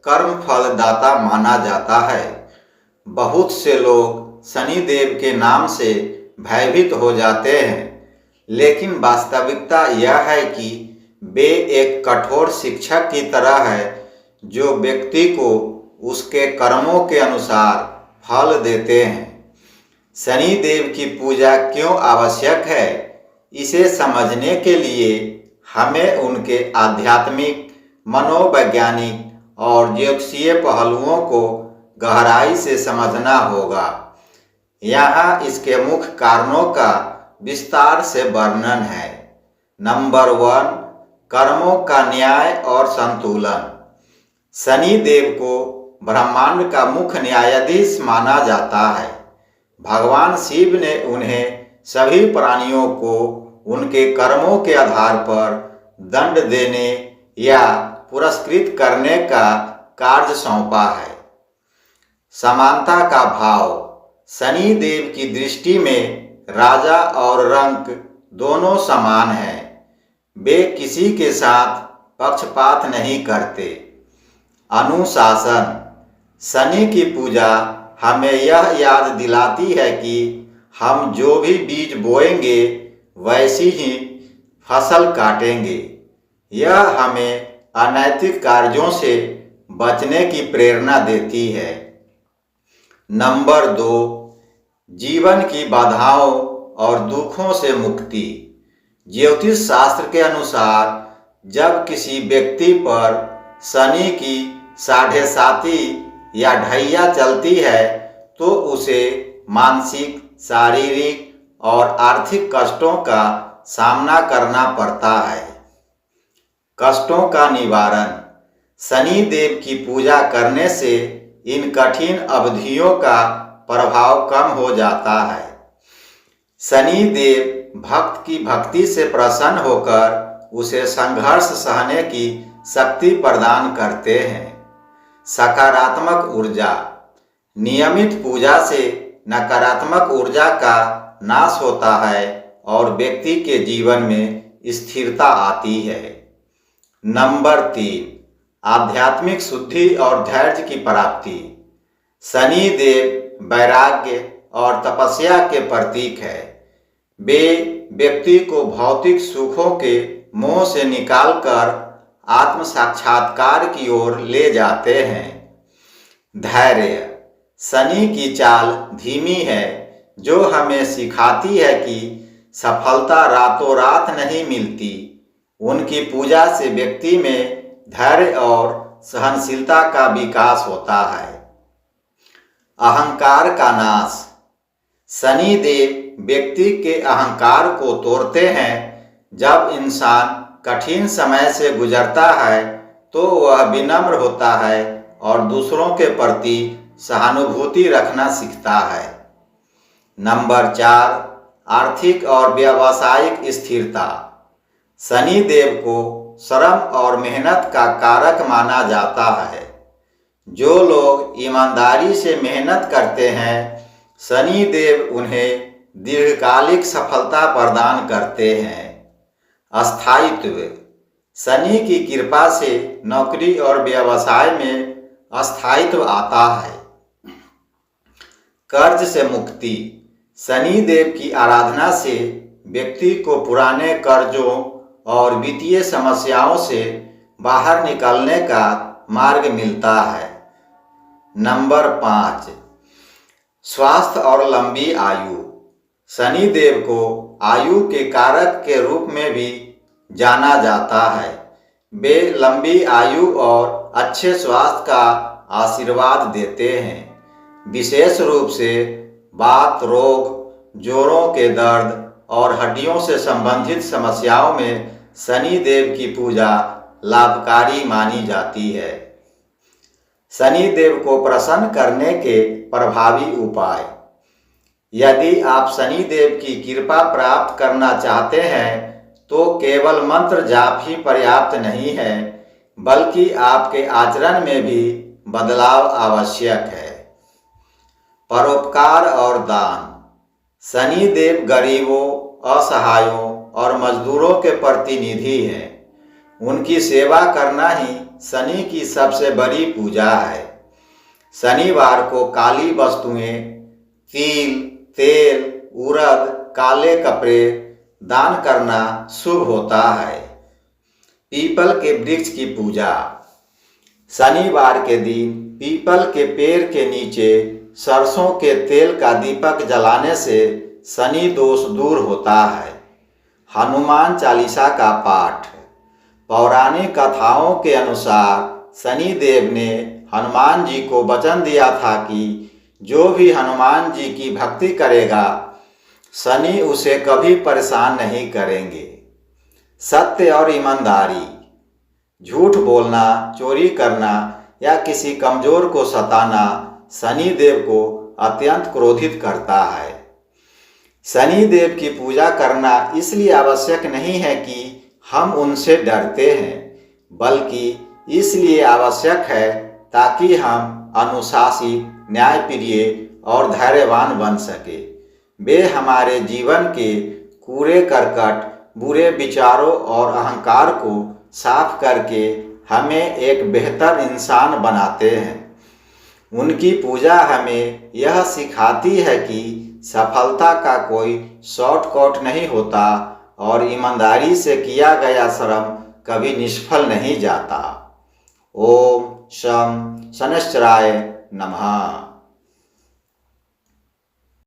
कर्म फलदाता माना जाता है। बहुत से लोग शनि देव के नाम से भयभीत हो जाते हैं, लेकिन वास्तविकता यह है कि वे एक कठोर शिक्षक की तरह है जो व्यक्ति को उसके कर्मों के अनुसार फल देते हैं। शनि देव की पूजा क्यों आवश्यक है, इसे समझने के लिए हमें उनके आध्यात्मिक, मनोवैज्ञानिक और ज्योतिषीय पहलुओं को गहराई से समझना होगा। यहाँ इसके मुख्य कारणों का विस्तार से वर्णन है। नंबर 1, कर्मों का न्याय और संतुलन। शनि देव को ब्रह्मांड का मुख्य न्यायाधीश माना जाता है। भगवान शिव ने उन्हें सभी प्राणियों को उनके कर्मों के आधार पर दंड देने या पुरस्कृत करने का कार्य सौंपा है। समानता का भाव। शनि देव की दृष्टि में राजा और रंक दोनों समान हैं। वे किसी के साथ पक्षपात नहीं करते। अनुशासन। शनि की पूजा हमें यह याद दिलाती है कि हम जो भी बीज बोएंगे वैसी ही फसल काटेंगे। यह हमें अनैतिक कार्यों से बचने की प्रेरणा देती है। नंबर 2, जीवन की बाधाओं और दुखों से मुक्ति। ज्योतिष शास्त्र के अनुसार जब किसी व्यक्ति पर शनि की 7.5 या ढैया चलती है तो उसे मानसिक, शारीरिक और आर्थिक कष्टों का सामना करना पड़ता है। कष्टों का निवारण। शनि देव की पूजा करने से इन कठिन अवधियों का प्रभाव कम हो जाता है। शनि देव भक्त की भक्ति से प्रसन्न होकर उसे संघर्ष सहने की शक्ति प्रदान करते हैं। सकारात्मक ऊर्जा। नियमित पूजा से नकारात्मक ऊर्जा का नाश होता है और व्यक्ति के जीवन में स्थिरता आती है। नंबर 3, आध्यात्मिक शुद्धि और धैर्य की प्राप्ति। शनि देव वैराग्य और तपस्या के प्रतीक है। वे व्यक्ति को भौतिक सुखों के मोह से निकालकर आत्म साक्षात्कार की ओर ले जाते हैं। धैर्य। शनि की चाल धीमी है जो हमें सिखाती है कि सफलता रातों रात नहीं मिलती। उनकी पूजा से व्यक्ति में धैर्य और सहनशीलता का विकास होता है। अहंकार का नाश। शनि देव व्यक्ति के अहंकार को तोड़ते हैं। जब इंसान कठिन समय से गुजरता है तो वह विनम्र होता है और दूसरों के प्रति सहानुभूति रखना सीखता है। नंबर 4, आर्थिक और व्यावसायिक स्थिरता। शनि देव को श्रम और मेहनत का कारक माना जाता है। जो लोग ईमानदारी से मेहनत करते हैं, शनि देव उन्हें दीर्घकालिक सफलता प्रदान करते हैं। स्थायित्व। शनि की कृपा से नौकरी और व्यवसाय में स्थायित्व आता है। कर्ज से मुक्ति। शनि देव की आराधना से व्यक्ति को पुराने कर्जों और वित्तीय समस्याओं से बाहर निकलने का मार्ग मिलता है। नंबर 5, स्वास्थ्य और लंबी आयु। शनि देव को आयु के कारक के रूप में भी जाना जाता है। वे लंबी आयु और अच्छे स्वास्थ्य का आशीर्वाद देते हैं। विशेष रूप से बात रोग, जोड़ों के दर्द और हड्डियों से संबंधित समस्याओं में शनि देव की पूजा लाभकारी मानी जाती है। शनि देव को प्रसन्न करने के प्रभावी उपाय। यदि आप शनि देव की कृपा प्राप्त करना चाहते हैं तो केवल मंत्र जाप ही पर्याप्त नहीं है, बल्कि आपके आचरण में भी बदलाव आवश्यक है। परोपकार और दान। शनि देव गरीबों, असहायों और मजदूरों के प्रतिनिधि हैं। उनकी सेवा करना ही शनि की सबसे बड़ी पूजा है। शनिवार को काली वस्तुएं, तिल, तेल, उड़द, काले कपड़े दान करना शुभ होता है। पीपल के वृक्ष की पूजा। शनिवार के दिन पीपल के पेड़ के नीचे सरसों के तेल का दीपक जलाने से शनि दोष दूर होता है। हनुमान चालीसा का पाठ। पौराणिक कथाओं के अनुसार शनि देव ने हनुमान जी को वचन दिया था कि जो भी हनुमान जी की भक्ति करेगा शनि उसे कभी परेशान नहीं करेंगे। सत्य और ईमानदारी। झूठ बोलना, चोरी करना या किसी कमजोर को सताना शनि देव को अत्यंत क्रोधित करता है। शनि देव की पूजा करना इसलिए आवश्यक नहीं है कि हम उनसे डरते हैं, बल्कि इसलिए आवश्यक है ताकि हम अनुशासित, न्यायप्रिय और धैर्यवान बन सके। वे हमारे जीवन के कूड़े करकट, बुरे विचारों और अहंकार को साफ करके हमें एक बेहतर इंसान बनाते हैं। उनकी पूजा हमें यह सिखाती है कि सफलता का कोई शॉर्टकट नहीं होता और ईमानदारी से किया गया श्रम कभी निष्फल नहीं जाता। ओम शं शनैश्चराय नमः।